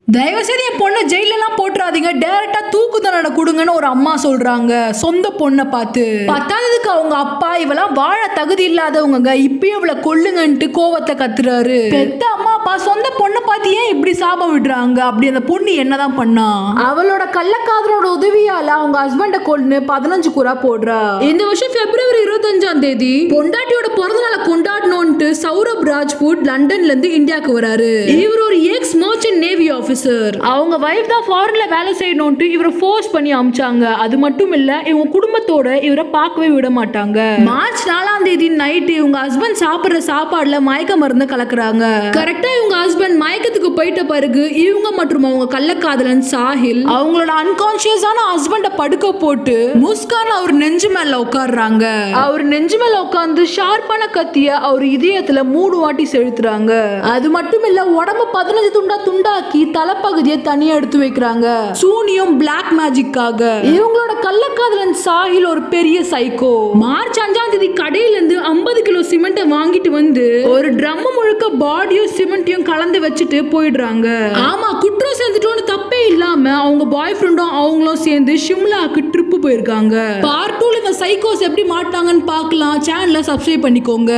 தயவுசெய்து என் பொண்ணை ஜெயிலெல்லாம் போட்டுறாதீங்க, டைரக்டா தூக்கு தண்டனை கொடுங்கன்னு ஒரு அம்மா சொல்றாங்க சொந்த பொண்ணை பார்த்து. பத்தாததுக்கு அவங்க அப்பா இவெல்லாம் வாழ தகுதி இல்லாதவங்க, இப்பயும் இவளை கொல்லுங்கன்ட்டு கோவத்தை கத்துறாரு. பெத்த அம்மா அப்பா சொந்த பொண்ணை பார்த்து ஏன் இப்படி சாபம் விடுறாங்க? அப்படி அந்த பொண்ணு என்னதான் பண்ணா? அவளோட கள்ளக்காதலோட உதவியால அவங்க ஹஸ்பண்ட கொன்னு 15 குறா போடுறா. இந்த வருஷம் பிப்ரவரி 25ஆம் தேதி பொண்டாட்டியோட பிறந்த நாளை கொண்டாடணும்ட்டு சௌரப் ராஜ்பூட் லண்டன்ல இருந்து இந்தியாவுக்கு வராரு. இவர் ஒரு எக்ஸ் மர்ச்சன்ட் நேவி ஆஃபீஸர். அவங்க வைஃப் தான் ஃபாரின்ல வேலை செய்யணும்ட்டு இவரை ஃபோர்ஸ் பண்ணி அமிச்சாங்க. அது மட்டும் இல்ல, இவங்க குடும்பத்தோட இவரை பார்க்கவே விட மாட்டாங்க. மார்ச் 4ஆம் தேதி நைட் இவங்க ஹஸ்பண்ட் சாப்பிடுற சாப்பாடுல மயக்க மருந்து கலக்குறாங்க. கரெக்டா இவங்க ஹஸ்பண்ட் மயக்கத்துக்கு போயிட்ட பிறகு இவங்க மற்றும் அவங்க கள்ளக்காதலன் சாஹில் அவங்களோட அன்கான்சியஸான ஹஸ்பண்ட படுக்க போட்டு முஸ்கான் அவர் நெஞ்சு மேல உட்கார்றாங்க. அவர் நெஞ்சு மேல உட்கார்ந்து ஷார்ப்பான கத்திய அவர் இதயத்துல 3 வாட்டி செலுத்துறாங்க. அது மட்டும் இல்ல, உடம்பு 15 துண்டா துண்டாக்கி தலைப்பகுதியை தனியா எடுத்து வைக்கிறாங்க. சூனியம் பிளாக் மேஜிக்காக. இவங்களோட கள்ளக்காதலன் சாஹில் ஒரு பெரிய சைக்கோ. மார்ச் 5ஆம் தேதி கடையில இருந்து 50 கிலோ சிமெண்ட் வாங்கிட்டு வந்து ஒரு ட்ரம் முழுக்க பாடியும் சிமெண்ட்டையும் கலந்து வச்சுட்டு போயிடுறாங்க. ஆமா, குற்றம் செஞ்சுட்டோன்னு தப்பே இல்லாம அவங்க பாய் ஃப்ரெண்டும் அவங்களும் சேர்ந்து ஷிம்லாக்கு ட்ரிப் போயிருக்காங்க. பார்ட் 2 இந்த சைக்கோஸ் எப்படி மாட்டாங்கன்னு பார்க்கலாம். சேனலை சப்ஸ்கிரைப் பண்ணிக்கோங்க.